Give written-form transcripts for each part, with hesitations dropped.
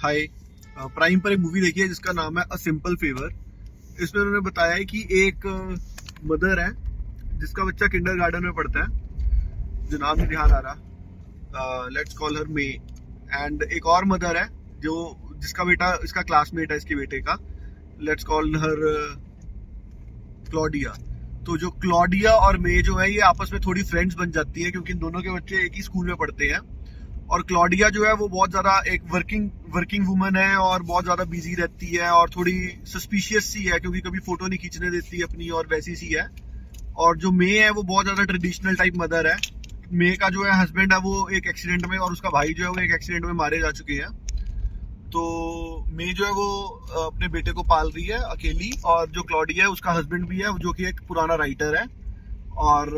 हाय। Prime पर एक movie देखी है जिसका नाम है अ सिंपल फेवर। इसमें उन्होंने बताया है कि एक मदर है जिसका बच्चा किंडरगार्टन में पढ़ता है, जो नाम नहीं ध्यान आ रहा। Let's call her may. And एक और मदर है जो जिसका बेटा इसका क्लासमेट है, इसके बेटे का। Let's call her Claudia. तो जो क्लॉडिया और मे जो है ये आपस में थोड़ी फ्रेंड्स बन जाती है, क्योंकि इन दोनों के बच्चे एक ही स्कूल में पढ़ते हैं। और क्लॉडिया जो है वो बहुत ज्यादा एक वर्किंग वुमन है और बहुत ज्यादा बिजी रहती है और थोड़ी सस्पिशियस सी है, क्योंकि कभी फोटो नहीं खींचने देती अपनी, और वैसी सी है। और जो मे है वो बहुत ज्यादा ट्रेडिशनल टाइप मदर है। मे का जो है हस्बैंड है वो एक एक्सीडेंट में, और उसका भाई जो है वो एक एक्सीडेंट में मारे जा चुके हैं। तो मे जो है वो अपने बेटे को पाल रही है अकेली। और जो क्लॉडिया है उसका हस्बैंड भी है, जो कि एक पुराना राइटर है। और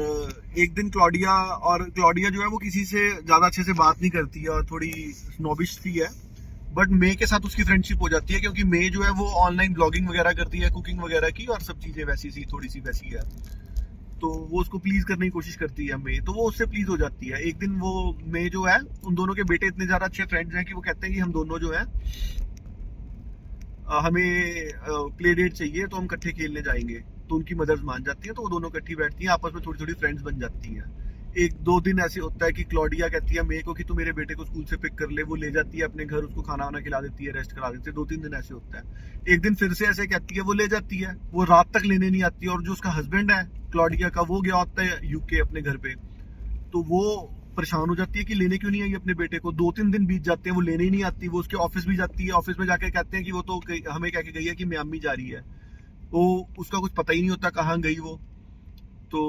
एक दिन क्लॉडिया जो है वो किसी से ज्यादा अच्छे से बात नहीं करती है और थोड़ी स्नोबिश सी है। बट मे के साथ उसकी फ्रेंडशिप हो जाती है, क्योंकि मे जो है वो ऑनलाइन ब्लॉगिंग वगैरह करती है, कुकिंग वगैरह की, और सब चीजें वैसी सी थोड़ी सी वैसी है। तो वो उसको प्लीज करने की कोशिश करती है मे, तो वो उससे प्लीज हो जाती है। एक दिन वो मे जो है, उन दोनों के बेटे इतने ज्यादा अच्छे फ्रेंड्स हैं कि वो कहते हैं कि हम दोनों जो है हमें प्ले डेट चाहिए, तो हम इकट्ठे खेलने जाएंगे। तो उनकी मदर्स मान जाती है, तो वो दोनों इकट्ठी बैठती हैं, आपस में थोड़ी थोड़ी फ्रेंड्स बन जाती हैं। एक दो दिन ऐसे होता है कि क्लॉडिया कहती है मे को कि तू मेरे बेटे को स्कूल से पिक कर ले। वो ले जाती है अपने घर, उसको खाना वाना खिला देती है, रेस्ट करा देती है। 2-3 दिन ऐसे होता है। एक दिन फिर से ऐसे कहती है, वो ले जाती है, वो रात तक लेने नहीं आती। और जो उसका हस्बैंड है क्लॉडिया का, वो गया होता है यूके अपने घर पे। तो वो परेशान हो जाती है कि लेने क्यों नहीं आई अपने बेटे को। 2-3 दिन बीत जाते हैं, वो लेने ही नहीं आती। वो उसके ऑफिस भी जाती है, ऑफिस में जाके कहते हैं कि वो तो हमें कह के गई है कि मियामी जा रही है। वो उसका कुछ पता ही नहीं होता कहाँ गई वो। तो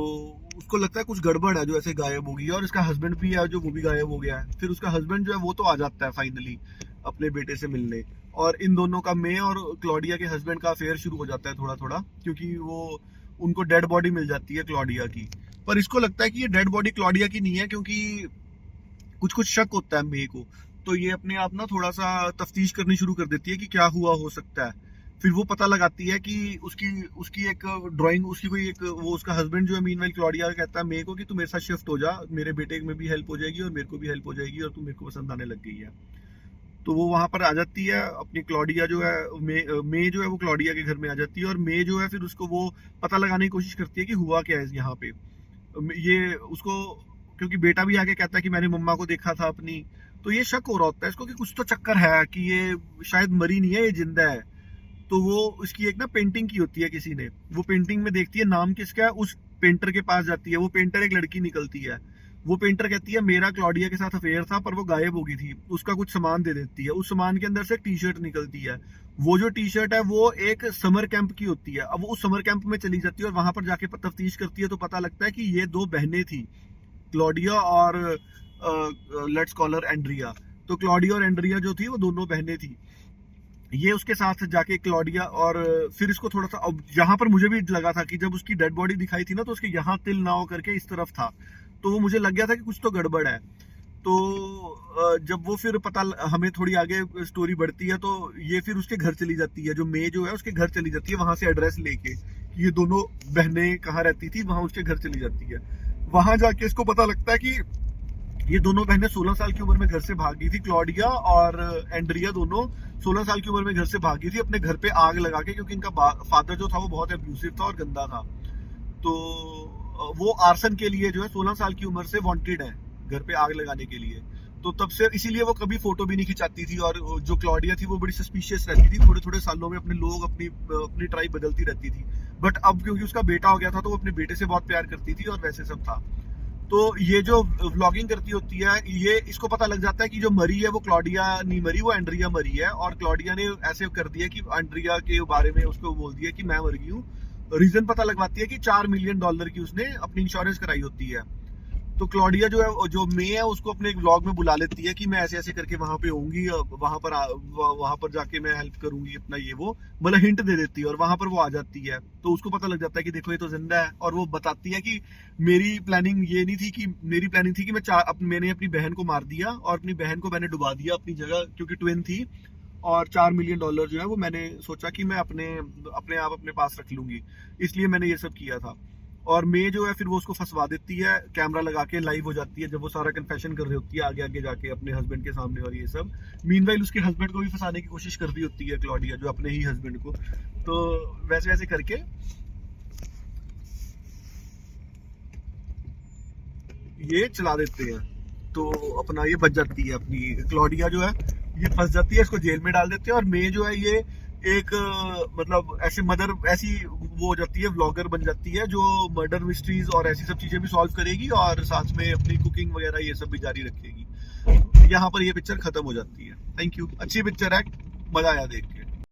उसको लगता है कुछ गड़बड़ है जो ऐसे गायब होगी। और इसका हस्बैंड भी है जो वो भी गायब हो गया है। फिर उसका हस्बैंड जो है वो तो आ जाता है फाइनली अपने बेटे से मिलने। और इन दोनों का, मे और क्लॉडिया के हस्बैंड का अफेयर शुरू हो जाता है थोड़ा थोड़ा, क्योंकि वो उनको डेड बॉडी मिल जाती है क्लॉडिया की। पर इसको लगता है कि ये डेड बॉडी क्लॉडिया की नहीं है, क्योंकि कुछ कुछ शक होता है मे को। तो ये अपने आप ना थोड़ा सा तफ्तीश करनी शुरू कर देती है कि क्या हुआ हो सकता है। फिर वो पता लगाती है कि उसकी उसकी एक ड्राइंग, उसकी कोई एक, वो उसका हस्बैंड जो है मीनवाइल क्लॉडिया कहता है मे को कि तू मेरे साथ शिफ्ट हो जा, मेरे बेटे में भी हेल्प हो जाएगी और मेरे को भी हेल्प हो जाएगी, और तू मेरे को पसंद आने लग गई है। तो वो वहां पर आ जाती है अपनी क्लॉडिया जो है, मे जो है वो क्लॉडिया के घर में आ जाती है। और मे जो है फिर उसको वो पता लगाने की कोशिश करती है कि हुआ क्या है यहाँ पे। ये उसको, क्योंकि बेटा भी आके कहता है कि मैंने मम्मा को देखा था अपनी। तो ये शक हो रहा होता है इसको कि कुछ तो चक्कर है, कि ये शायद मरी नहीं है, ये जिंदा है। तो वो उसकी एक ना पेंटिंग की होती है किसी ने, वो पेंटिंग में देखती है नाम किसका है, उस पेंटर के पास जाती है। वो पेंटर एक लड़की निकलती है। वो पेंटर कहती है मेरा क्लॉडिया के साथ अफेयर था, पर वो गायब हो गई थी। उसका कुछ सामान दे देती है, उस सामान के अंदर से टी शर्ट निकलती है। वो जो टी शर्ट है वो एक समर कैंप की होती है। अब वो उस समर कैंप में चली जाती है और वहां पर जाके तफ्तीश करती है, तो पता लगता है कि ये दो बहनें थी, क्लॉडिया और लेट्स कॉल हर एंड्रिया। तो क्लॉडिया और एंड्रिया जो थी वो दोनों बहनें थी। ये उसके साथ जाके क्लॉडिया, और फिर इसको थोड़ा सा, अब यहाँ पर मुझे भी लगा था कि जब उसकी डेड बॉडी दिखाई थी ना, तो उसके यहाँ तिल ना हो करके इस तरफ था। तो वो मुझे लग गया था कि कुछ तो गड़बड़ है। तो जब वो फिर पता, हमें थोड़ी आगे स्टोरी बढ़ती है, तो ये फिर उसके घर चली जाती है, जो मे जो है उसके घर चली जाती है, वहां से एड्रेस लेके कि ये दोनों बहनें कहाँ रहती थी, वहां उसके घर चली जाती है। वहां जाके इसको पता लगता है कि ये दोनों बहनें 16 साल की उम्र में घर से भाग गई थी। क्लॉडिया और एंड्रिया दोनों 16 साल की उम्र में घर से भागी थी, अपने घर पे आग लगा के, क्योंकि इनका फादर जो था वो बहुत एब्यूसिव था और गंदा था। तो वो आर्सन के लिए जो है 16 साल की उम्र से वांटेड है, घर पे आग लगाने के लिए। तो तब से इसीलिए वो कभी फोटो भी नहीं खिंचाती थी। और जो क्लॉडिया थी वो बड़ी सस्पिशियस रहती थी, थोड़े थोड़े सालों में अपने लोग अपनी अपनी ट्राइब बदलती रहती थी। बट अब क्योंकि उसका बेटा हो गया था, तो वो अपने बेटे से बहुत प्यार करती थी और वैसे सब था। तो ये जो व्लॉगिंग करती होती है, ये इसको पता लग जाता है कि जो मरी है वो क्लॉडिया नहीं मरी, वो एंड्रिया मरी है। और क्लॉडिया ने ऐसे कर दिया कि एंड्रिया के बारे में उसको बोल दिया कि मैं मर गई हूँ। रीजन पता लगवाती है कि $4 मिलियन की उसने अपनी इंश्योरेंस कराई होती है। तो क्लॉडिया जो है, जो मे है, उसको अपने एक व्लॉग में बुला लेती है कि मैं ऐसे ऐसे करके वहां पे होंगी, वहां पर जाके मैं हेल्प करूंगी अपना, ये वो मतलब हिंट दे देती है। और वहां पर वो आ जाती है, तो उसको पता लग जाता है कि देखो ये तो जिंदा है। और वो बताती है कि मेरी प्लानिंग ये नहीं थी, कि मेरी प्लानिंग थी कि मैंने अपनी बहन को मार दिया और अपनी बहन को मैंने डुबा दिया अपनी जगह, क्योंकि ट्विन थी। और $4 मिलियन जो है वो मैंने सोचा कि मैं अपने अपने आप अपने पास रख लूंगी, इसलिए मैंने ये सब किया था। और मे जो है फिर वो उसको फंसवा देती है, कैमरा लगा के लाइव हो जाती है जब वो सारा कन्फेशन कर रही होती है आगे आगे जाके अपने हस्बैंड के सामने और ये सब। मीनवाइल उसके हस्बैंड को भी फंसाने की कोशिश कर रही होती है क्लॉडिया, जो अपने ही हस्बैंड को। तो वैसे वैसे करके ये चला देते हैं, तो अपना ये बच जाती है, अपनी क्लॉडिया जो है ये फंस जाती है, इसको जेल में डाल देते हैं। और मे जो है ये एक मतलब ऐसे मदर ऐसी वो हो जाती है, व्लॉगर बन जाती है जो मर्डर मिस्ट्रीज और ऐसी सब चीजें भी सॉल्व करेगी और साथ में अपनी कुकिंग वगैरह ये सब भी जारी रखेगी। यहाँ पर ये पिक्चर खत्म हो जाती है। थैंक यू, अच्छी पिक्चर है, मजा आया देख के।